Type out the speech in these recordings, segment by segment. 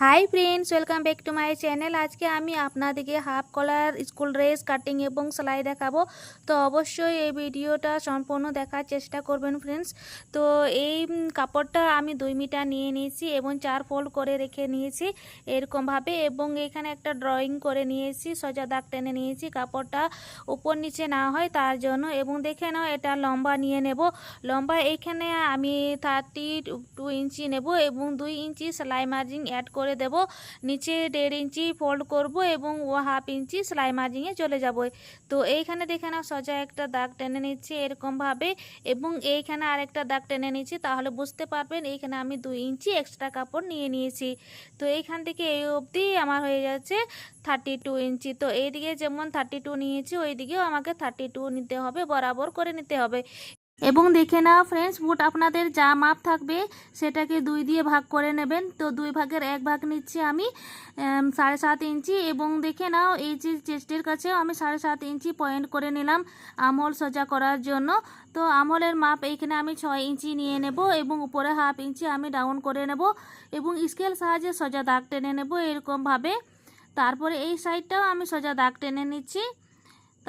Hi friends, welcome back to my channel. আজকে আমি আপনাদেরকে হাফ কলার স্কুল ড্রেস কাটিং এবং সেলাই দেখাবো। তো অবশ্যই এই ভিডিওটা সম্পূর্ণ দেখার চেষ্টা করবেন ফ্রেন্ডস। তো এই কাপড়টা আমি 2 মিটার নিয়ে নিয়েছি এবং 4 ফোল্ড করে রেখে নিয়েছি এরকমভাবে, এবং এখানে একটা ড্রয়িং করে নিয়েছি, সোজা দাগ টেনে নিয়েছি কাপড়টা উপর নিচে না হয় তার জন্য। এবং দেখে নাও এটা লম্বা নিয়ে নেব। লম্বা এখানে আমি 32 ইঞ্চি নেব এবং 2 ইঞ্চি সেলাই মার্জিন অ্যাড করে দেব। নিচে 1.5 ইঞ্চি ফোল্ড করব এবং ও হাফ ইঞ্চি সেলাই মার্জিনে চলে যাব। তো এইখানে দেখে নাও সোজা একটা দাগ টেনে নিচ্ছি এরকমভাবে, এবং এইখানে আরেকটা দাগ টেনে নিচ্ছি, তাহলে বুঝতে পারবেন এইখানে আমি 2 ইঞ্চি এক্সট্রা কাপড় নিয়ে নিয়েছি। তো এইখান থেকে এই অবধি আমার হয়ে যাচ্ছে 32 ইঞ্চি। তো এইদিকে যেমন 32 নিয়েছি ওইদিকেও আমাকে 32 নিতে হবে, বরাবর করে নিতে হবে। এবং দেখে নাও ফ্রেন্ডস, বুট আপনাদের যা মাপ থাকবে সেটাকে 2 দিয়ে ভাগ করে নেবেন। তো 2 ভাগের 1 ভাগ নিচ্ছি আমি 7.5 ইঞ্চি। এবং দেখে নাও এই যে চেস্টের কাছেও আমি 7.5 ইঞ্চি পয়েন্ট করে নিলাম আমহোল সোজা করার জন্য। তো আমহোলের মাপ এইখানে আমি 6 ইঞ্চি নিয়ে নেব এবং উপরে হাফ ইঞ্চি আমি ডাউন করে নেব এবং স্কেল সাহায্যে সোজা দাগ টেনে নেব এরকমভাবে। তারপরে এই সাইডটাও আমি সোজা দাগ টেনে নিচ্ছি।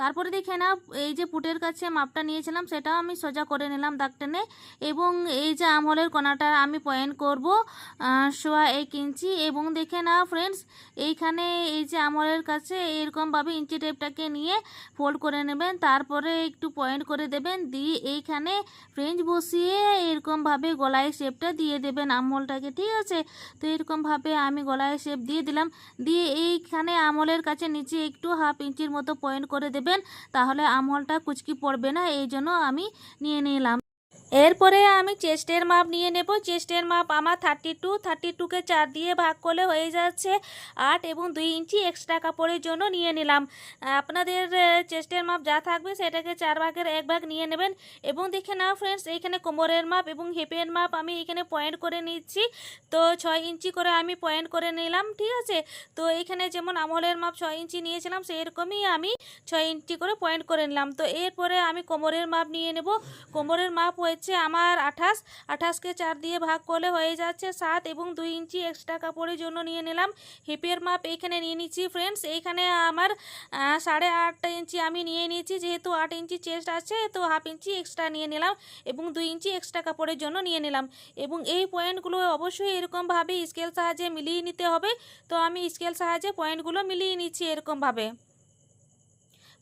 তারপরে দেখে না, এই যে পুটের কাছে মাপটা নিয়েছিলাম সেটাও আমি সোজা করে নিলাম দাগ টেনে। এবং এই যে আমহোলের কোণাটা আমি পয়েন্ট করব 1.25 ইঞ্চি। এবং দেখে না ফ্রেন্ডস, এইখানে এই যে আমহোলের কাছে এরকমভাবে ইঞ্চি টেপটাকে নিয়ে ফোল্ড করে নেবেন, তারপরে একটু পয়েন্ট করে দেবেন, দিয়ে এইখানে ফ্রেঞ্চ বসিয়ে এরকমভাবে গলায় শেপটা দিয়ে দেবেন আমহোলটাকে, ঠিক আছে। তো এরকমভাবে আমি গলায় শেপ দিয়ে দিলাম, দিয়ে এইখানে আমহোলের কাছে নিচে একটু হাফ ইঞ্চির মতো পয়েন্ট করে দেবেন, তাহলে আমহোলটা কুচকি পড়বে না, এই জন্য আমি নিয়ে নিলাম। এরপরে আমি চেস্টের মাপ নিয়ে নেব। চেস্টের মাপ আমার 32কে 4 দিয়ে ভাগ করলে হয়ে যাচ্ছে 8 এবং 2 ইঞ্চি এক্সট্রা কাপড়ের জন্য নিয়ে নিলাম। আপনাদের চেস্টের মাপ যা থাকবে সেটাকে 4 ভাগের 1 ভাগ নিয়ে নেবেন। এবং দেখে নাও ফ্রেন্ডস, এইখানে কোমরের মাপ এবং হিপের মাপ আমি এখানে পয়েন্ট করে নিচ্ছি। তো 6 ইঞ্চি করে আমি পয়েন্ট করে নিলাম, ঠিক আছে। তো এইখানে যেমন আমহোলের মাপ 6 ইঞ্চি নিয়েছিলাম সেই রকমই আমি 6 ইঞ্চি করে পয়েন্ট করে নিলাম। তো এরপরে আমি কোমরের মাপ নিয়ে নেব। কোমরের মাপ হয়েছে আমার 28কে 4 দিয়ে ভাগ করলে হয়ে যাচ্ছে 7 এবং 2 ইঞ্চি এক্সট্রা কাপড়ের জন্য নিয়ে নিলাম। হিপের মাপ এইখানে নিয়ে নিচ্ছি ফ্রেন্ডস, এইখানে আমার 8.5 ইঞ্চি আমি নিয়ে নিয়েছি, যেহেতু 8 ইঞ্চি চেস্ট আছে তো হাফ ইঞ্চি এক্সট্রা নিয়ে নিলাম এবং 2 ইঞ্চি এক্সট্রা কাপড়ের জন্য নিয়ে নিলাম। এবং এই পয়েন্টগুলো অবশ্যই এরকমভাবে স্কেল সাহায্যে মিলিয়ে নিতে হবে। তো আমি স্কেল সাহায্যে পয়েন্টগুলো মিলিয়ে নিচ্ছি এরকমভাবে।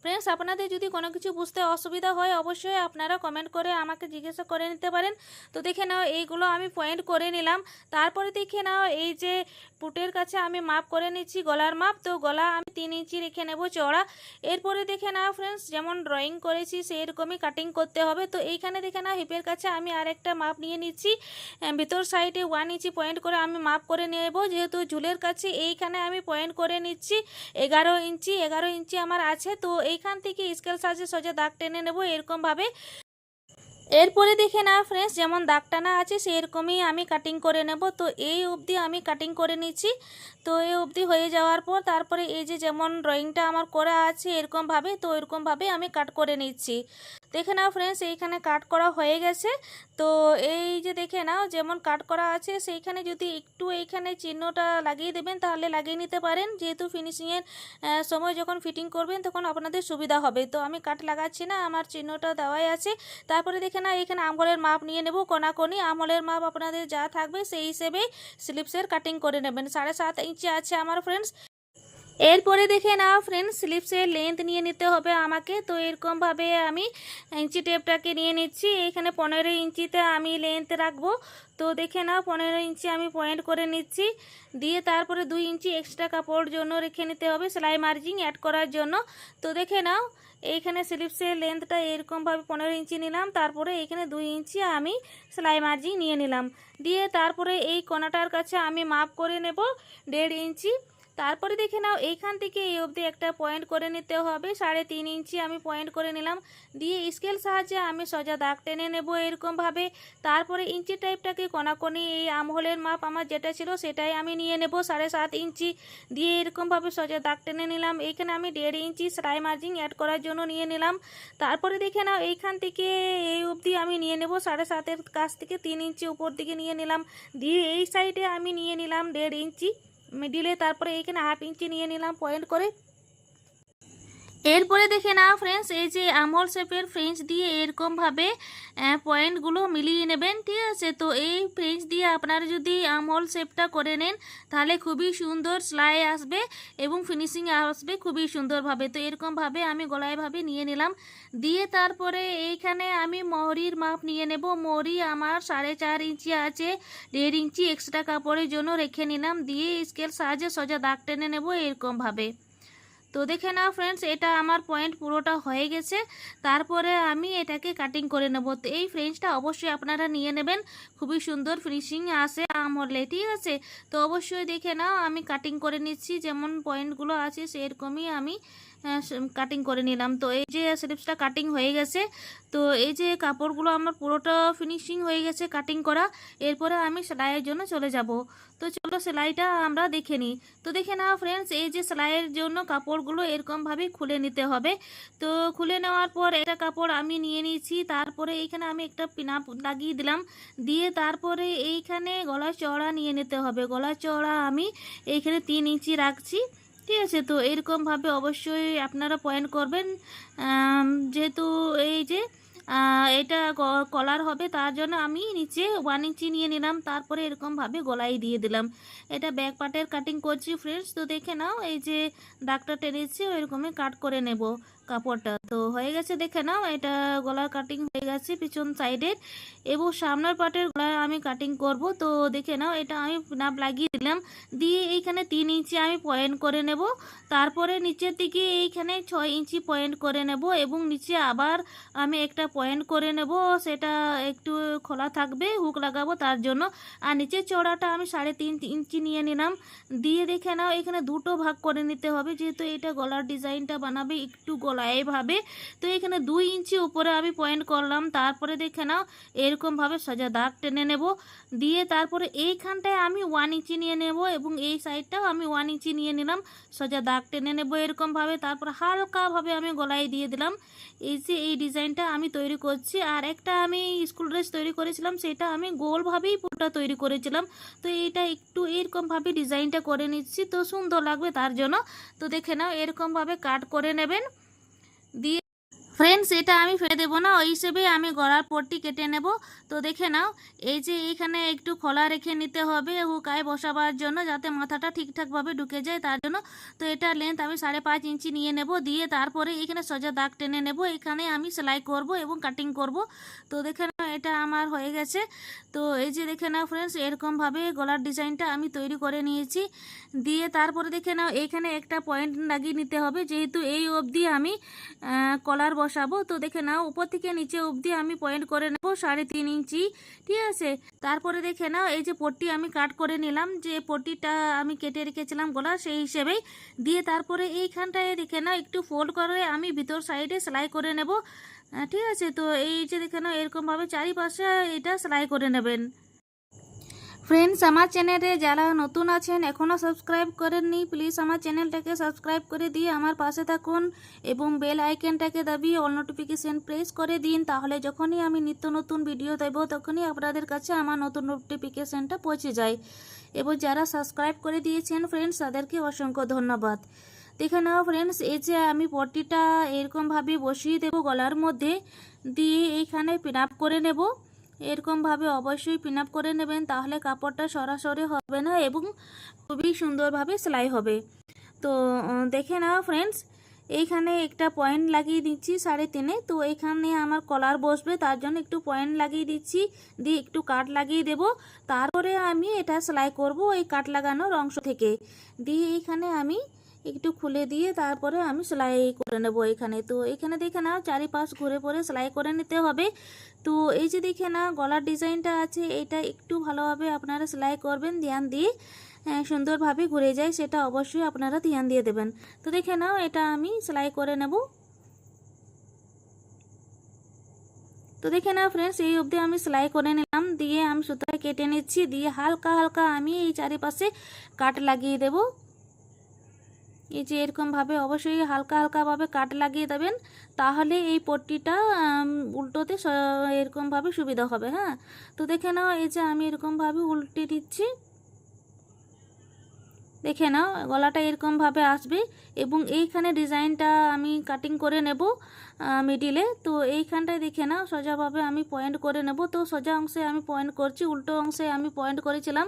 ফ্রেন্ডস, আপনাদের যদি কোনো কিছু বুঝতে অসুবিধা হয় অবশ্যই আপনারা কমেন্ট করে আমাকে জিজ্ঞাসা করে নিতে পারেন। তো দেখে নাও এইগুলো আমি পয়েন্ট করে নিলাম। তারপরে দেখে নাও এই যে পুটের কাছে আমি মাপ করে নিচ্ছি গলার মাপ। তো গলা আমি 3 ইঞ্চি রেখে নেব চওড়া। এরপরে দেখে নাও ফ্রেন্ডস, যেমন ড্রয়িং করেছি সেরকমই কাটিং করতে হবে। তো এইখানে দেখে নাও হিপের কাছে আমি আরেকটা মাপ নিয়ে নিচ্ছি, ভিতর সাইডে 1 ইঞ্চি পয়েন্ট করে আমি মাপ করে নেব। যেহেতু ঝুলের কাছে এইখানে আমি পয়েন্ট করে নিচ্ছি 11 ইঞ্চি আমার আছে। তো এইখান থেকে স্কেল সাহায্যে সোজা দাগ টেনে নেব এরকমভাবে। এরপরে দেখে না ফ্রেন্ডস, যেমন দাগ টানা আছে সেরকমই আমি কাটিং করে নেব। তো এই অবধি আমি কাটিং করে নিচ্ছি। তো এই অবধি হয়ে যাওয়ার পর তারপরে এই যে যেমন ড্রয়িংটা আমার করা আছে এরকমভাবে, তো এরকমভাবে আমি কাট করে নিচ্ছি। দেখে নাও ফ্রেন্ডস, এইখানে কাট করা হয়ে গেছে। তো এই যে দেখে নাও যেমন কাট করা আছে সেইখানে যদি একটু এইখানে চিহ্নটা লাগিয়ে দেবেন তাহলে লাগিয়ে নিতে পারেন, যেহেতু ফিনিশিংয়ের সময় যখন ফিটিং করবেন তখন আপনাদের সুবিধা হবে। তো আমি কাট লাগাচ্ছি না, আমার চিহ্নটা দেওয়াই আছে। তারপরে দেখে না এখানে আমহোলের মাপ নিয়ে নেব কোনাকোনি। আমহোলের মাপ আপনাদের যা থাকবে সেই হিসেবে স্লিপসের কাটিং করে নেবেন। 7.5 ইঞ্চি আছে আমার ফ্রেন্ডস। এরপরে দেখে নাও ফ্রেন্ডস, স্লিপসের লেন্থ নিয়ে নিতে হবে আমাকে। তো এরকমভাবে আমি ইঞ্চি টেপটাকে নিয়ে নিচ্ছি। এখানে 15 ইঞ্চিতে আমি লেন্থ রাখবো। তো দেখে নাও 15 ইঞ্চি আমি পয়েন্ট করে নিচ্ছি, দিয়ে তারপরে 2 ইঞ্চি এক্সট্রা কাপড় জন্য রেখে নিতে হবে সেলাই মার্জিন অ্যাড করার জন্য। তো দেখে নাও এইখানে স্লিপসের লেন্থটা এরকমভাবে 15 ইঞ্চি নিলাম, তারপরে এইখানে 2 ইঞ্চি আমি সেলাই মার্জিন নিয়ে নিলাম, দিয়ে তারপরে এই কোণাটার কাছে আমি মাপ করে নেব 1.5 ইঞ্চি। তারপরে দেখে নাও এইখান থেকে এই অবধি একটা পয়েন্ট করে নিতে হবে, 3.5 ইঞ্চি আমি পয়েন্ট করে নিলাম, দিয়ে স্কেল সাহায্যে আমি সোজা দাগ টেনে নেব এরকমভাবে। তারপরে ইঞ্চি টাইপটাকে কোনাকোনি এই আমহোলের মাপ আমার যেটা ছিল সেটাই আমি নিয়ে নেব 7.5 ইঞ্চি, দিয়ে এরকমভাবে সোজা দাগ টেনে নিলাম। এইখানে আমি 1.5 ইঞ্চি সেলাই মার্জিন অ্যাড করার জন্য নিয়ে নিলাম। তারপরে দেখে নাও এইখান থেকে এই অবধি আমি নিয়ে নেব 7.5-এর কাছ থেকে 3 ইঞ্চি উপর দিকে নিয়ে নিলাম, দিয়ে এই সাইডে আমি নিয়ে নিলাম 1.5 ইঞ্চি। মিডিলে, তারপরে এইখানে 1/2 ইঞ্চি নিয়ে নিলাম পয়েন্ট করে। এরপরে দেখে নাও ফ্রেন্ডস, এই যে আমল শেপের ফ্রেঞ্চ দিয়ে এরকমভাবে পয়েন্টগুলো মিলিয়ে নেবেন, ঠিক আছে। তো এই ফ্রেঞ্চ দিয়ে আপনারা যদি আমল শেপটা করে নেন তাহলে খুবই সুন্দর সেলাই আসবে এবং ফিনিশিং আসবে খুবই সুন্দরভাবে। তো এরকমভাবে আমি গলায়ভাবে নিয়ে নিলাম, দিয়ে তারপরে এইখানে আমি মহরির মাপ নিয়ে নেব। মহরি আমার 4.5 ইঞ্চি আছে, 1.5 ইঞ্চি এক্সট্রা কাপড়ের জন্য রেখে নিলাম, দিয়ে স্কেল সাহায্যে সোজা দাগ টেনে নেব এরকমভাবে। তো দেখে নাও ফ্রেন্ডস, এটা আমার পয়েন্ট পুরোটা হয়ে গেছে। তারপরে আমি এটাকে কাটিং করে নেব। তো এই ফ্রেঞ্চটা অবশ্যই আপনারা নিয়ে নেবেন, খুবই সুন্দর ফিনিশিং আসে আমলে, ঠিক আছে। তো অবশ্যই দেখে নাও আমি কাটিং করে নিচ্ছি, যেমন পয়েন্টগুলো আছে সেরকমই আমি কাটিং করে নিলাম। তো এই যে স্লিপসটা কাটিং হয়ে গেছে, তো এই যে কাপড়গুলো আমার পুরোটা ফিনিশিং হয়ে গেছে কাটিং করা। এরপরে আমি সেলাইয়ের জন্য চলে যাব। তো চলো সেলাইটা আমরা দেখে নিই। তো দেখে নাও ফ্রেন্ডস, এই যে সেলাইয়ের জন্য কাপড়গুলো এরকমভাবে খুলে নিতে হবে। তো খুলে নেওয়ার পর একটা কাপড় আমি নিয়ে নিয়েছি, তারপরে এইখানে আমি একটা পিনাপ লাগিয়ে দিলাম, দিয়ে তারপরে এইখানে গলা চওড়া নিয়ে নিতে হবে। গলা চওড়া আমি এইখানে 3 ইঞ্চি রাখছি, ঠিক আছে। তো এরকমভাবে অবশ্যই আপনারা পয়েন্ট করবেন, যেহেতু এই যে এটা কলার হবে তার জন্য আমি নিচে 1 ইঞ্চি নিয়ে নিলাম, তারপরে এরকমভাবে গলায় দিয়ে দিলাম। এটা ব্যাক পার্টের কাটিং করছি ফ্রেন্ডস। তো দেখে নাও এই যে দাগটা টেনেছি ওইরকমই কাট করে নেব কাপড়টা। তো হয়ে গেছে, দেখে নাও এটা গলার কাটিং হয়ে গেছে পিছন সাইডের, এবং সামনের পার্টের গলা আমি কাটিং করব। তো দেখে নাও এটা আমি নাপ লাগিয়ে দিলাম, দিয়ে এইখানে 3 ইঞ্চি আমি পয়েন্ট করে নেব, তারপরে নিচের দিকে এইখানে 6 ইঞ্চি পয়েন্ট করে নেব, এবং নিচে আবার আমি একটা পয়েন্ট করে নেব, সেটা একটু খোলা থাকবে, হুক লাগাবো তার জন্য। আর নিচের চওড়াটা আমি 3.5 ইঞ্চি নিয়ে নিলাম, দিয়ে দেখে নাও এখানে দুটো ভাগ করে নিতে হবে, যেহেতু এটা গলার ডিজাইনটা বানাবে একটু গলায় ভাবে। তো এখানে 2 ইঞ্চি উপরে আমি পয়েন্ট করলাম, তারপরে দেখে নাও এরকমভাবে সোজা দাগ টেনে নেব, দিয়ে তারপরে এইখানটায় আমি 1 ইঞ্চি নিয়ে নেব, এবং এই সাইডটাও আমি 1 ইঞ্চি নিয়ে নিলাম, সোজা দাগ টেনে নেব এরকমভাবে। তারপর হালকাভাবে আমি গলায় দিয়ে দিলাম। এই যে এই ডিজাইনটা আমি তৈরি করছি। আর একটা আমি স্কুল ড্রেস তৈরি করেছিলাম, সেটা আমি গোলভাবেই পুরোটা তৈরি করেছিলাম। তো এইটা একটু এরকমভাবে ডিজাইনটা করে নিচ্ছি, তো সুন্দর লাগবে তার জন্য। তো দেখে নাও এরকমভাবে কাট করে নেবেন, দিয়ে ফ্রেন্ডস এটা আমি ফেলে দেবো না, ওই হিসেবে আমি গলার পট্টি কেটে নেব। তো দেখে নাও এই যে এইখানে একটু খোলা রেখে নিতে হবে হুকায় বসাবার জন্য, যাতে মাথাটা ঠিকঠাকভাবে ঢুকে যায় তার জন্য। তো এটা লেন্থ আমি 5.5 ইঞ্চি নিয়ে নেব, দিয়ে তারপরে এখানে সোজা দাগ টেনে নেব, এখানে আমি সেলাই করব এবং কাটিং করব। তো দেখে নাও এটা আমার হয়ে গেছে। তো এই যে দেখে নাও ফ্রেন্ডস এরকমভাবে গলার ডিজাইনটা আমি তৈরি করে নিয়েছি, দিয়ে তারপরে দেখে নাও এইখানে একটা পয়েন্ট লাগিয়ে নিতে হবে, যেহেতু এই অবধি আমি কলার বসাবো। তো দেখে নাও উপর থেকে নিচে অবধি আমি পয়েন্ট করে নেব 3.5 ইঞ্চি, ঠিক আছে। তারপরে দেখে নাও এই যে পট্টি আমি কাট করে নিলাম, যে পট্টিটা আমি কেটে রেখেছিলাম গলা সেই হিসেবেই, দিয়ে তারপরে এইখানটায় দেখে নাও একটু ফোল্ড করে আমি ভিতর সাইডে সেলাই করে নেব, ঠিক আছে। তো এই যে দেখে নাও এরকমভাবে চারিপাশে এটা সেলাই করে নেবেন। ফ্রেন্ডস আমার চ্যানেলে যারা নতুন আছেন এখনও সাবস্ক্রাইব করেননি, প্লিজ আমার চ্যানেলটাকে সাবস্ক্রাইব করে দিয়ে আমার পাশে থাকুন, এবং বেল আইকনটাকে দাবিয়ে অল নোটিফিকেশান প্রেস করে দিন, তাহলে যখনই আমি নিত্য নতুন ভিডিও দেব তখনই আপনাদের কাছে আমার নতুন নোটিফিকেশানটা পৌঁছে যায়। এবং যারা সাবস্ক্রাইব করে দিয়েছেন ফ্রেন্ডস তাদেরকে অসংখ্য ধন্যবাদ। দেখে নাও ফ্রেন্ডস এই যে আমি পট্টিটা এরকমভাবে বসিয়ে দেবো গলার মধ্যে, দিয়ে এইখানে পিন আপ করে নেব। এরকমভাবে অবশ্যই পিন আপ করে নেবেন, তাহলে কাপড়টা সরাসরি হবে না এবং খুবই সুন্দরভাবে সেলাই হবে। তো দেখে নাও ফ্রেন্ডস এইখানে একটা পয়েন্ট লাগিয়ে দিচ্ছি 3.5। তো এখানে আমার কলার বসবে তার জন্য একটু পয়েন্ট লাগিয়ে দিচ্ছি, দিয়ে একটু কাট লাগিয়ে দেব, তারপরে আমি এটা সেলাই করব এই কাট লাগানোর অংশ থেকে। দিয়ে এইখানে আমি একটু খুলে দিয়ে তারপরে আমি সেলাই করে নেব এখানে। তো এখানে দেখে নাও চারিপাশ ঘুরে পরে সেলাই করে নিতে হবে। তো এই যে দেখে নাও গলার ডিজাইনটা আছে, এটা একটু ভালোভাবে আপনারা সেলাই করবেন, ধ্যান দিয়ে সুন্দরভাবে ঘুরে যায় সেটা অবশ্যই আপনারা ধ্যান দিয়ে দেবেন। তো দেখে নাও এটা আমি সেলাই করে নেব। তো দেখে নাও ফ্রেন্ডস এই অবধি আমি সেলাই করে নিলাম, দিয়ে আমি সুতা কেটে নিচ্ছি, দিয়ে হালকা হালকা আমি এই চারিপাশে কাট লাগিয়ে দেব। এই যে এরকমভাবে অবশ্যই হালকা হালকাভাবে কাট লাগিয়ে দেবেন, তাহলে এই পট্টিটা উল্টোতে এরকমভাবে সুবিধা হবে। হ্যাঁ, তো দেখে নাও এই যে আমি এরকমভাবে উল্টে দিচ্ছি, দেখে নাও গলাটা এরকমভাবে আসবে এবং এইখানে ডিজাইনটা আমি কাটিং করে নেব মিডিলে। তো এইখানটায় দেখে নাও সোজাভাবে আমি পয়েন্ট করে নেব। তো সোজা অংশে আমি পয়েন্ট করছি, উল্টো অংশে আমি পয়েন্ট করেছিলাম,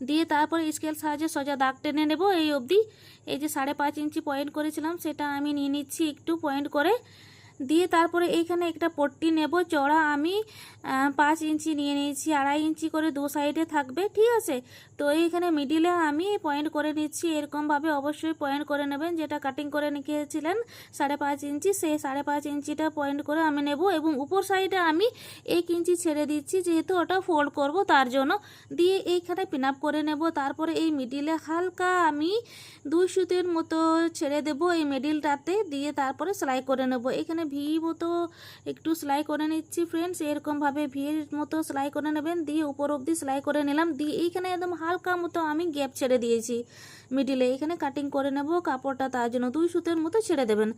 দিয়ে তারপরে স্কেল সাহায্যে সোজা দাগ টেনে নেব এই অবধি। এই যে 5.5 ইঞ্চি পয়েন্ট করেছিলাম সেটা আমি নিয়ে নিচ্ছি একটু পয়েন্ট করে, দিয়ে তারপরে এইখানে একটা পট্টি নেব চড়া আমি 5 ইঞ্চি নিয়ে নিয়েছি, 2.5 ইঞ্চি করে দু সাইডে থাকবে, ঠিক আছে। তো এইখানে মিডিলে আমি পয়েন্ট করে নিচ্ছি, এরকমভাবে অবশ্যই পয়েন্ট করে নেবেন, যেটা কাটিং করে নিয়েছিলেন 5.5 ইঞ্চি সেই 5.5 ইঞ্চিটা পয়েন্ট করে আমি নেব এবং উপর সাইডে আমি 1 ইঞ্চি ছেড়ে দিচ্ছি যেহেতু ওটা ফোল্ড করব তার জন্য, দিয়ে এইখানে পিন আপ করে নেব। তারপরে এই মিডিলে হালকা আমি 2 সুতের মতো ছেড়ে দেব এই মিডিলটাতে, দিয়ে তারপরে সেলাই করে নেব। এখানে ভি মতো একটু সেলাই করে নিচ্ছি ফ্রেন্ডস, এরকমভাবে ভির মতো সেলাই করে নেবেন, দিয়ে উপর অবধি সেলাই করে নিলাম, দিয়ে এইখানে একদম হালকা মতো আমি গ্যাপ ছেড়ে দিয়েছি মিডিলে, এখানে কাটিং করে নেব কাপড়টা, তার জন্য 2 সুতের মতো ছেড়ে দেবেন।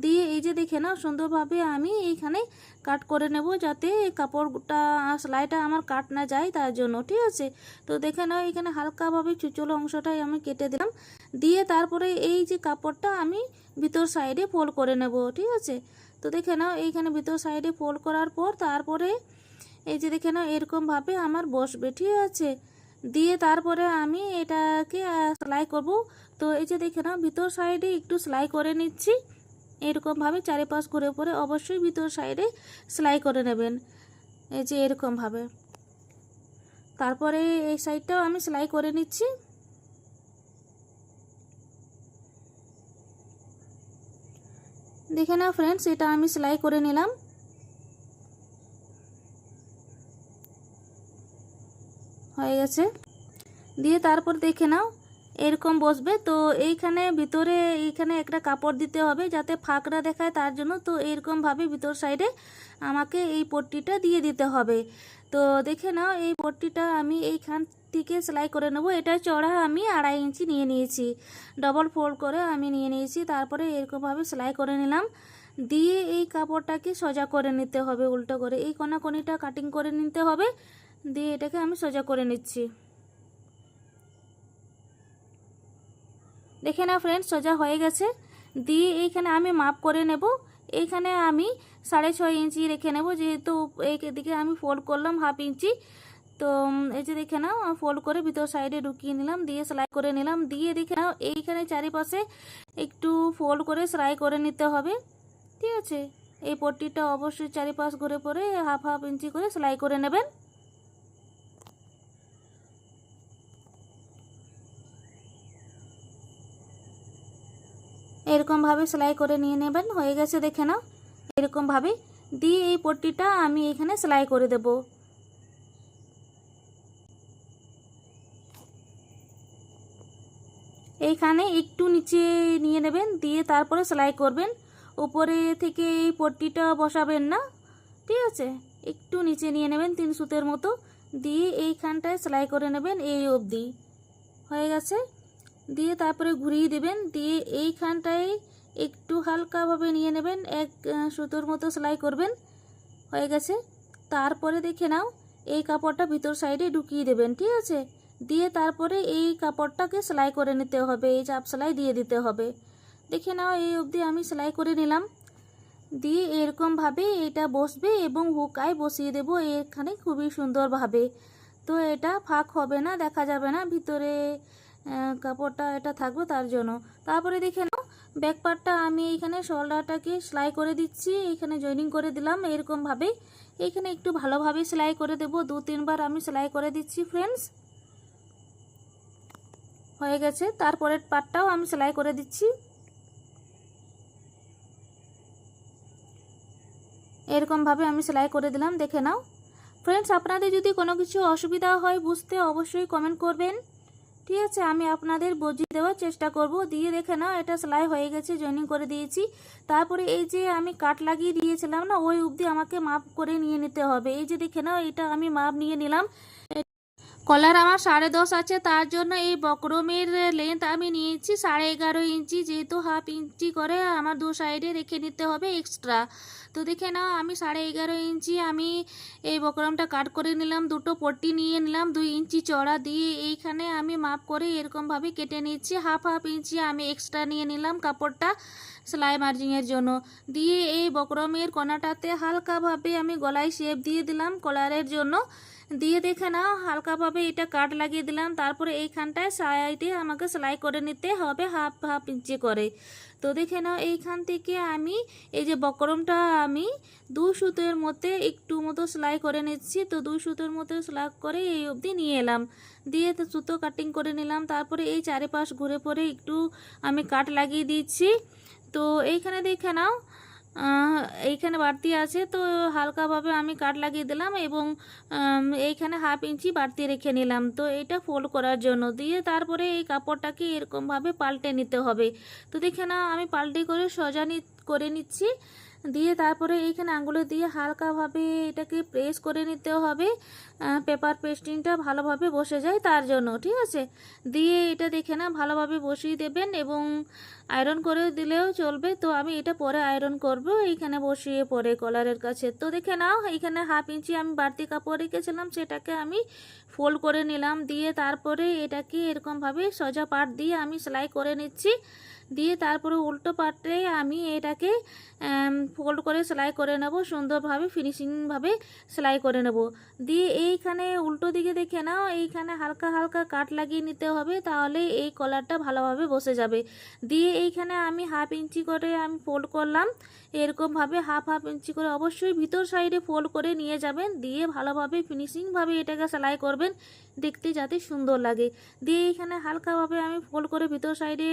দিয়ে এই যে দেখে নাও সুন্দরভাবে আমি এইখানে কাট করে নেব যাতে কাপড়টা সেলাইটা আমার কাট না যায় তার জন্য, ঠিক আছে। তো দেখে নাও এখানে হালকাভাবে চুচলো অংশটাই আমি কেটে দিলাম, দিয়ে তারপরে এই যে কাপড়টা আমি ভিতর সাইডে ফোল্ড করে নেব, ঠিক আছে। তো দেখে নাও এইখানে ভিতর সাইডে ফোল্ড করার পর তারপরে এই যে দেখে নাও এরকমভাবে আমার বসবে, ঠিক আছে। দিয়ে তারপরে আমি এটাকে সেলাই করব। তো এই যে দেখে নাও ভিতর সাইডে একটু সেলাই করে নিচ্ছি, এরকমভাবে চারিপাশ ঘুরে পরে অবশ্যই ভিতর সাইডে সেলাই করে নেবেন, এই যে এরকমভাবে। তারপরে এই সাইডটাও আমি সেলাই করে নিচ্ছি। দেখে নাও ফ্রেন্ডস এটা আমি সেলাই করে নিলাম, হয়ে গেছে। দিয়ে তারপর দেখে নাও এরকম বসবে। তো এইখানে ভিতরে এইখানে একটা কাপড় দিতে হবে যাতে ফাঁকটা দেখায় তার জন্য, তো এরকমভাবে ভিতর সাইডে আমাকে এই পট্টিটা দিয়ে দিতে হবে। তো দেখে নাও এই পট্টিটা আমি এইখান থেকে সেলাই করে নেব, এটা চড়া আমি 2.5 ইঞ্চি নিয়ে নিয়েছি, ডবল ফোল্ড করে আমি নিয়ে নিয়েছি, তারপরে এরকমভাবে সেলাই করে নিলাম, দিয়ে এই কাপড়টাকে সোজা করে নিতে হবে উল্টো করে, এই কোনাকুনিটা কাটিং করে নিতে হবে, দিয়ে এটাকে আমি সোজা করে নিচ্ছি। দেখে না ফ্রেন্ডস সোজা হয়ে গেছে। দিয়ে এইখানে আমি মাপ করে নেব, এইখানে আমি 6.5 ইঞ্চি রেখে নেব যেহেতু এইদিকে আমি ফোল্ড করলাম 1/2 ইঞ্চি। তো এই যে দেখে নাও ফোল্ড করে ভিতর সাইডে ঢুকিয়ে নিলাম, দিয়ে সেলাই করে নিলাম, দিয়ে দেখে নাও এইখানে চারিপাশে একটু ফোল্ড করে সেলাই করে নিতে হবে, ঠিক আছে। এই পট্টিটা অবশ্যই চারিপাশ ঘুরে পরে 1/2 ইঞ্চি করে সেলাই করে নেবেন। এরকমভাবে সেলাই করে নিয়ে নেবেন, হয়ে গেছে দেখে নাও এরকমভাবে। দিয়ে এই পট্টিটা আমি এখানে সেলাই করে দেব, এইখানে একটু নিচে নিয়ে নেবেন, দিয়ে তারপরে সেলাই করবেন, উপরে থেকে এই পট্টিটা বসাবেন না, ঠিক আছে। একটু নিচে নিয়ে নেবেন 3 সুতের মতো, দিয়ে এইখানটায় সেলাই করে নেবেন এই অবধি, হয়ে গেছে। দিয়ে তারপরে ঘুরিয়ে দেবেন, দিয়ে এইখানটায় একটু হালকাভাবে নিয়ে নেবেন, 1 সুতোর মতো সেলাই করবেন, হয়ে গেছে। তারপরে দেখে নাও এই কাপড়টা ভিতর সাইডে ঢুকিয়ে দেবেন, ঠিক আছে। দিয়ে তারপরে এই কাপড়টাকে সেলাই করে নিতে হবে, এই চাপ সেলাই দিয়ে দিতে হবে। দেখে নাও এই অবধি আমি সেলাই করে নিলাম, দিয়ে এরকমভাবে এটা বসবে এবং হুকায় বসিয়ে দেব এখানে খুবই সুন্দরভাবে। তো এটা ফাঁক হবে না, দেখা যাবে না ভিতরে কাপড়টা এটা থাকবে তার জন্য। তারপরে দেখে নাও ব্যাক পার্টটা আমি এইখানে শোল্ডারটাকে সেলাই করে দিচ্ছি, এইখানে জয়েনিং করে দিলাম এরকমভাবে, এইখানে একটু ভালোভাবে সেলাই করে দেব, 2-3 বার আমি সেলাই করে দিচ্ছি ফ্রেন্ডস, হয়ে গেছে। তারপরের পার্টটাও আমি সেলাই করে দিচ্ছি, এরকমভাবে আমি সেলাই করে দিলাম। দেখে নাও ফ্রেন্ডস আপনাদের যদি কোনো কিছু অসুবিধা হয় বুঝতে অবশ্যই কমেন্ট করবেন, ঠিক আছে, আমি আপনাদের বুঝিয়ে দেওয়ার চেষ্টা করব। দিয়ে দেখে নাও এটা সেলাই হয়ে গেছে, জয়েনিং করে দিয়েছি। তারপরে এই যে আমি কাট লাগিয়ে দিয়েছিলাম না, ওই অবধি আমাকে মাপ করে নিয়ে নিতে হবে। এই যে দেখে নাও এটা আমি মাপ নিয়ে নিলাম, কলার আমার 10.5 আছে, তার জন্য এই বক্রমের লেন্থ আমি নিয়েছি 11.5 ইঞ্চি, যেহেতু হাফ ইঞ্চি করে আমার দু সাইডে রেখে নিতে হবে এক্সট্রা। তো দেখে নাও আমি 11.5 ইঞ্চি আমি এই বক্রমটা কাট করে নিলাম, দুটো পট্টি নিয়ে নিলাম 2 ইঞ্চি চড়া দিয়ে, এইখানে আমি মাপ করে এরকমভাবে কেটে নিচ্ছি। হাফ ইঞ্চি আমি এক্সট্রা নিয়ে নিলাম কাপড়টা সেলাই মার্জিংয়ের জন্য, দিয়ে এই বক্রমের কোনাটাতে হালকাভাবে আমি গলায় শেপ দিয়ে দিলাম কলারের জন্য, দিয়ে দেখে নাও হালকাভাবে এটা কাট লাগিয়ে দিলাম। তারপরে এইখানটায় সাইডে আমাকে সেলাই করে নিতে হবে হাফ ইঞ্চি করে। তো দেখে নাও এইখান থেকে আমি এই যে বক্রমটা আমি 2 সুতোর মধ্যে একটু মতো সেলাই করে নিচ্ছি। তো 2 সুতোর মতো সেলাই করে এই অবধি নিয়ে এলাম, দিয়ে তো সুতো কাটিং করে নিলাম। তারপরে এই চারিপাশ ঘুরে পরে একটু আমি কাট লাগিয়ে দিচ্ছি। তো এইখানে দেখে নাও এইখানে বাড়তি আছে, তো হালকাভাবে আমি কাট লাগিয়ে দিলাম এবং এইখানে হাফ ইঞ্চি বাড়তি রেখে নিলাম, তো এটা ফোল্ড করার জন্য। দিয়ে তারপরে এই কাপড়টাকে এরকমভাবে পাল্টে নিতে হবে। তো দেখে নাও আমি পাল্টে করে সোজা করে নিচ্ছি, দিয়ে তারপরে এইখানে আঙুলে দিয়ে হালকাভাবে এটাকে প্রেস করে নিতে হবে, পেপার পেস্টিংটা ভালোভাবে বসে যায় তার জন্য, ঠিক আছে। দিয়ে এটা দেখে না ভালোভাবে বসিয়ে দেবেন এবং আয়রন করে দিলেও চলবে। তো আমি এটা পরে আয়রন করব এইখানে বসিয়ে পরে কলারের কাছে। তো দেখে নাও এইখানে হাফ ইঞ্চি আমি বাড়তি কাপড় রেখেছিলাম, সেটাকে আমি ফোল্ড করে নিলাম, দিয়ে তারপরে এটাকে এরকমভাবে সোজা পাট দিয়ে আমি সেলাই করে নিচ্ছি। দিয়ে তারপরে উল্টো পাটে আমি এটাকে ফোল্ড করে সেলাই করে নেব, সুন্দরভাবে ফিনিশিংভাবে সেলাই করে নেব। দিয়ে এইখানে উল্টো দিকে দেখে নাও এইখানে হালকা হালকা কাট লাগিয়ে নিতে হবে, তাহলে এই কলারটা ভালোভাবে বসে যাবে। দিয়ে এইখানে আমি হাফ ইঞ্চি করে আমি ফোল্ড করলাম, এরকমভাবে হাফ ইঞ্চি করে অবশ্যই ভিতর সাইডে ফোল্ড করে নিয়ে যাবেন, দিয়ে ভালোভাবে ফিনিশিংভাবে এটাকে সেলাই করবেন দেখতে যাতে সুন্দর লাগে। দিয়ে এইখানে হালকাভাবে আমি ফোল্ড করে ভিতর সাইডে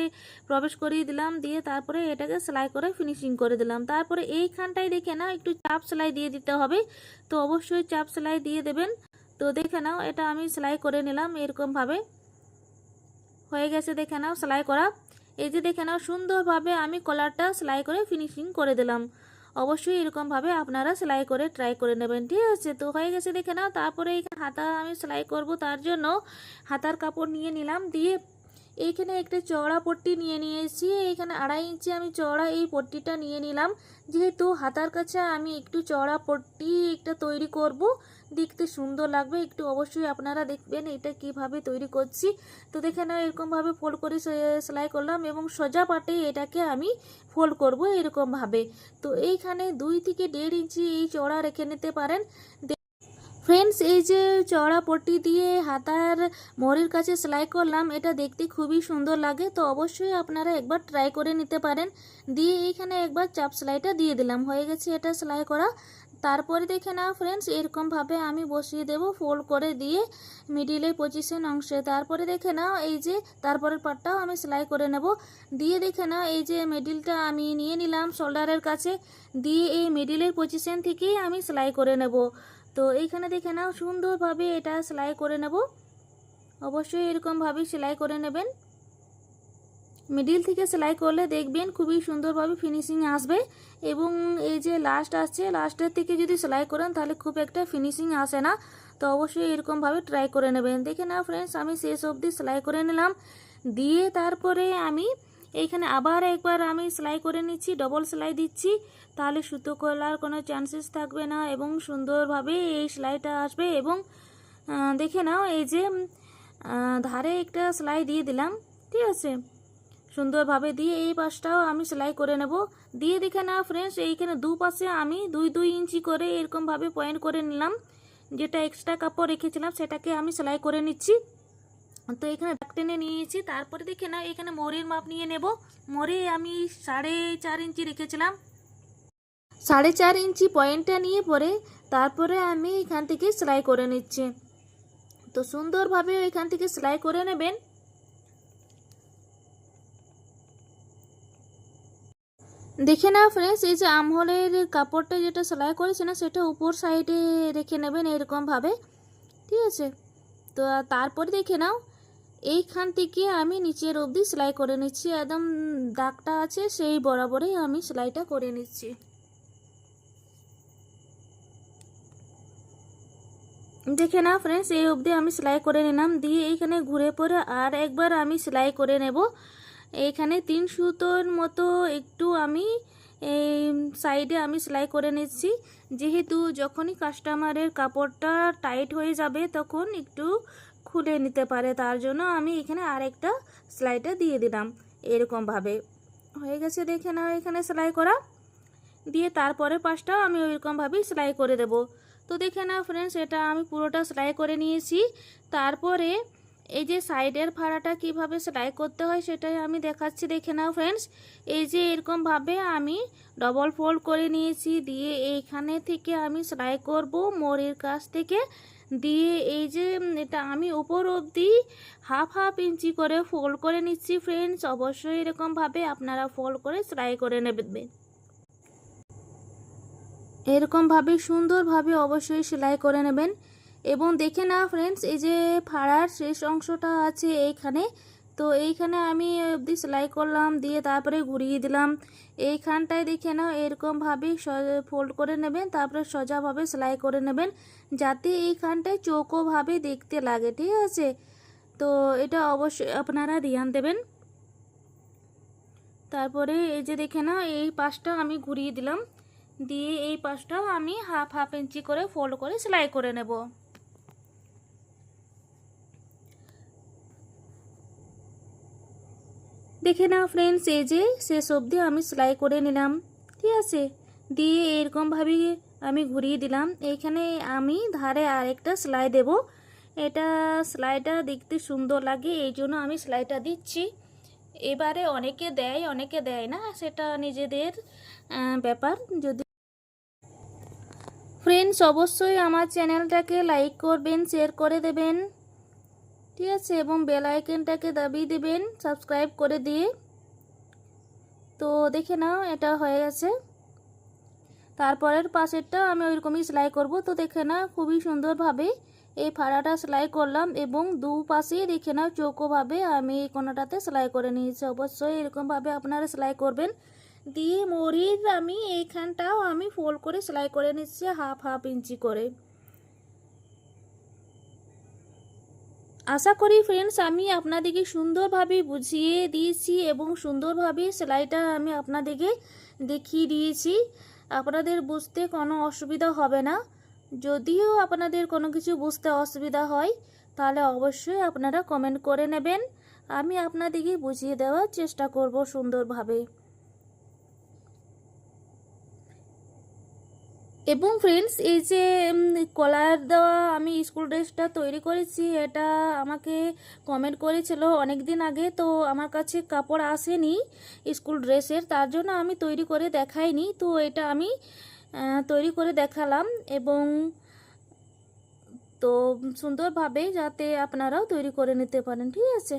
প্রবেশ করিয়ে দিলাম, দিয়ে তারপরে এটাকে সেলাই করে ফিনিশিং করে দিলাম। তারপরে এইখানটায় দেখে নাও একটু চাপ সেলাই দিয়ে দিতে হবে, তো অবশ্যই চাপ সেলাই দিয়ে দেবেন। তো দেখে নাও এটা আমি সেলাই করে নিলাম, এরকমভাবে হয়ে গেছে দেখে নাও সেলাই করা। এই যে দেখে নাও সুন্দরভাবে আমি কলারটা সেলাই করে ফিনিশিং করে দিলাম। অবশ্যই এরকমভাবে আপনারা সেলাই করে ট্রাই করে নেবেন, ঠিক আছে। তো হয়ে গেছে দেখে নাও। তারপরে এইখানে হাতা আমি সেলাই করব, তার জন্য হাতার কাপড় নিয়ে নিলাম, দিয়ে এইখানে একটা চওড়া পট্টি নিয়ে নিয়েছি, এইখানে 2.5 ইঞ্চি আমি চওড়া এই পট্টিটা নিয়ে নিলাম। যেহেতু হাতার কাছে আমি একটু চওড়া পট্টি একটা তৈরি করব, দেখতে সুন্দর লাগবে একটু, অবশ্যই আপনারা দেখবেন এটা কিভাবে তৈরি করছি। তো দেখে নাও এরকমভাবে ফোল্ড করে সেলাই করলাম এবং সোজা পাটে এটাকে আমি ফোল্ড করব এরকমভাবে। তো এইখানে 2 থেকে 1.5 ইঞ্চি এই চওড়া রেখে নিতে পারেন। ফ্রেন্ডস, এই যে চওড়া পট্টি দিয়ে হাতার মোড়ের কাছে সেলাই করলাম, এটা দেখতে খুবই সুন্দর লাগে, তো অবশ্যই আপনারা একবার ট্রাই করে নিতে পারেন। দিয়ে এইখানে একবার চাপ সেলাইটা দিয়ে দিলাম, হয়ে গেছে এটা সেলাই করা। তারপরে দেখে নাও ফ্রেন্ডস এরকমভাবে আমি বসিয়ে দেব ফোল্ড করে দিয়ে মিডিলে পজিশন অংশে। তারপরে দেখে নাও এই যে তারপরের পার্টটাও আমি সেলাই করে নেব। দিয়ে দেখে নাও এই যে মিডিলটা আমি নিয়ে নিলাম শোল্ডারের কাছে, দিয়ে এই মিডিলের পজিশন থেকেই আমি সেলাই করে নেব। তো এইখানে দেখে নাও সুন্দরভাবে এটা সেলাই করে নেব, অবশ্যই এরকমভাবে সেলাই করে নেবেন। মিডিল থেকে সেলাই করলে দেখবেন খুবই সুন্দরভাবে ফিনিশিং আসবে, এবং এই যে লাস্ট আসছে লাস্টের থেকে যদি সেলাই করেন তাহলে খুব একটা ফিনিশিং আসে না। তো অবশ্যই এরকমভাবে ট্রাই করে নেবেন। দেখে নাও ফ্রেন্ডস আমি শেষ অবধি সেলাই করে নিলাম, দিয়ে তারপরে আমি এইখানে আবার একবার আমি সেলাই করে নিচ্ছি, ডবল সেলাই দিচ্ছি, তাহলে সুতো খোলার কোনো চান্সেস থাকবে না এবং সুন্দরভাবে এই সেলাইটা আসবে। এবং দেখে নাও এই যে ধারে একটা সেলাই দিয়ে দিলাম, ঠিক আছে, সুন্দরভাবে দিয়ে এই পাশটাও আমি সেলাই করে নেব। দিয়ে দেখে নাও ফ্রেন্ডস এইখানে দুপাশে আমি 2 ইঞ্চি করে এরকমভাবে পয়েন্ট করে নিলাম, যেটা এক্সট্রা কাপড় রেখেছিলাম সেটাকে আমি সেলাই করে নিচ্ছি। তো এখানে দাগ টেনে নিয়েছি। তারপরে দেখে নাও এখানে মোড়ের মাপ নিয়ে নেব। মোড়ে আমি 4.5 ইঞ্চি রেখেছিলাম, 4.5 ইঞ্চি পয়েন্টটা নিয়ে পরে তারপরে আমি এখান থেকে সেলাই করে নিচ্ছি। তো সুন্দরভাবে এখান থেকে সেলাই করে নেবেন। দেখে নাও ফ্রেন্ডস এই যে আমহোলের কাপড়টা যেটা সেলাই করেছে না সেটা উপর সাইডে রেখে নেবেন এরকমভাবে, ঠিক আছে। তো তারপরে দেখে নাও এইখান থেকে আমি নিচের অবধি সেলাই করে নিচ্ছি, একদম দাগটা আছে সেই বরাবরই আমি সেলাইটা করে নিচ্ছি। দেখে নাও ফ্রেন্ডস, এই অবধি আমি সেলাই করে নিলাম। দিয়ে এইখানে ঘুরে পরে আর একবার আমি সেলাই করে নেব। এইখানে 3 সুতোর মতো একটু আমি এই সাইডে আমি সেলাই করে নিচ্ছি, যেহেতু যখনই কাস্টমারের কাপড়টা টাইট হয়ে যাবে তখন একটু খুলে নিতে পারে, তার জন্য আমি এখানে আরেকটা সেলাইটা দিয়ে দিলাম। এরকমভাবে হয়ে গেছে, দেখে নাও এখানে সেলাই করা। দিয়ে তারপরে পাশটাও আমি ওইরকমভাবেই সেলাই করে দেব। তো দেখে নাও ফ্রেন্ডস, এটা আমি পুরোটা সেলাই করে নিয়েছি। তারপরে এই যে সাইডের ফাড়াটা কিভাবে সেলাই করতে হয় সেটাই আমি দেখাচ্ছি, দেখে নাও ফ্রেন্ডস। এই যে এরকমভাবে আমি ডবল ফোল্ড করে নিয়েছি, দিয়ে এইখানে থেকে আমি সেলাই করব মোড়ের কাছ থেকে। দিয়ে এই যে এটা আমি উপর অবধি হাফ ইঞ্চি করে ফোল্ড করে নিচ্ছি ফ্রেন্ডস। অবশ্যই এরকমভাবে আপনারা ফোল্ড করে সেলাই করে নেবেন। এরকমভাবে সুন্দরভাবে অবশ্যই সেলাই করে নেবেন। এবং দেখে নাও ফ্রেন্ডস, এই যে ফাড়ার শেষ অংশটা আছে এইখানে, তো এইখানে আমি অবধি সেলাই করলাম, দিয়ে তারপরে ঘুরিয়ে দিলাম। এইখানটায় দেখে নাও এরকমভাবে ফোল্ড করে নেবেন, তারপরে সোজাভাবে সেলাই করে নেবেন, যাতে এইখানটায় চৌকোভাবে দেখতে লাগে, ঠিক আছে? তো এটা অবশ্যই আপনারা ধ্যান দেবেন। তারপরে এই যে দেখে নাও এই পাশটা আমি ঘুরিয়ে দিলাম, দিয়ে এই পাশটাও আমি হাফ ইঞ্চি করে ফোল্ড করে সেলাই করে নেব। দেখে নাও ফ্রেন্ডস, এই যে শেষ অবধি আমি সেলাই করে নিলাম, ঠিক আছে? দিয়ে এরকমভাবে আমি ঘুরিয়ে দিলাম। এইখানে আমি ধারে আরেকটা সেলাই দেব। এটা সেলাইটা দেখতে সুন্দর লাগে, এই জন্য আমি সেলাইটা দিচ্ছি। এবারে অনেকে দেয় অনেকে দেয় না, সেটা নিজেদের ব্যাপার। যদি ফ্রেন্ডস অবশ্যই আমার চ্যানেলটাকে লাইক করবেন, শেয়ার করে দেবেন, ঠিক আছে? এবং বেল আইকনটাকে দাবিয়ে দেবেন সাবস্ক্রাইব করে দিয়ে। তো দেখে নাও এটা হয়ে গেছে। তারপরের পাশেরটা আমি ওইরকমই সেলাই করব। তো দেখে নাও খুবই সুন্দরভাবে এই ফাড়াটা সেলাই করলাম, এবং দুপাশে দেখে নাও চৌকোভাবে আমি এই কোণাটাতে সেলাই করে নিয়েছি। অবশ্যই এরকমভাবে আপনারা সেলাই করবেন। দিয়ে মরির আমি এইখানটাও আমি ফোল্ড করে সেলাই করে নিচ্ছি হাফ ইঞ্চি করে। আশা করি ফ্রেন্ডস আমি আপনাদেরকে সুন্দরভাবে বুঝিয়ে দিয়েছি এবং সুন্দরভাবে সেলাইটা আমি আপনাদেরকে দেখিয়ে দিয়েছি। আপনাদের বুঝতে কোনো অসুবিধা হবে না। যদিও আপনাদের কোনো কিছু বুঝতে অসুবিধা হয় তাহলে অবশ্যই আপনারা কমেন্ট করে নেবেন, আমি আপনাদেরকে বুঝিয়ে দেওয়ার চেষ্টা করব সুন্দরভাবে। এবং ফ্রেন্ডস এই যে কলার দেওয়া আমি স্কুল ড্রেসটা তৈরি করেছি, এটা আমাকে কমেন্ট করেছিল অনেক দিন আগে। তো আমার কাছে কাপড় আসেনি স্কুল ড্রেসের, তার জন্য আমি তৈরি করে দেখাইনি। তো এটা আমি তৈরি করে দেখালাম, এবং তো সুন্দরভাবে যাতে আপনারাও তৈরি করে নিতে পারেন, ঠিক আছে?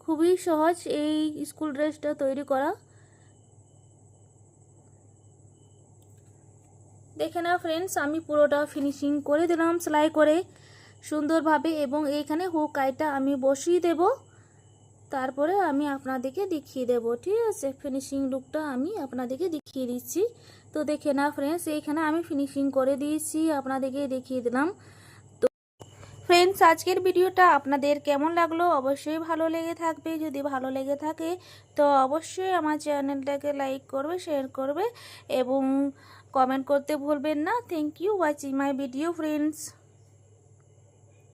খুবই সহজ এই স্কুল ড্রেসটা তৈরি করা। দেখে নাও ফ্রেন্ডস, আমি পুরোটা ফিনিশিং করে দিলাম সেলাই করে সুন্দরভাবে, এবং এইখানে হুক আইটা আমি বসিয়ে দেব। তারপরে আমি আপনাদেরকে দেখিয়ে দেব, ঠিক আছে? ফিনিশিং লুকটা আমি আপনাদেরকে দেখিয়ে দিচ্ছি। তো দেখে নাও ফ্রেন্ডস, এইখানে আমি ফিনিশিং করে দিয়েছি, আপনাদেরকে দেখিয়ে দিলাম। তো ফ্রেন্ডস আজকের ভিডিওটা আপনাদের কেমন লাগলো অবশ্যই ভালো লেগে থাকবে। যদি ভালো লেগে থাকে তো অবশ্যই আমার চ্যানেলটাকে লাইক করবে, শেয়ার করবে এবং কমেন্ট করতে ভুলবেন না। Thank you watching my video friends.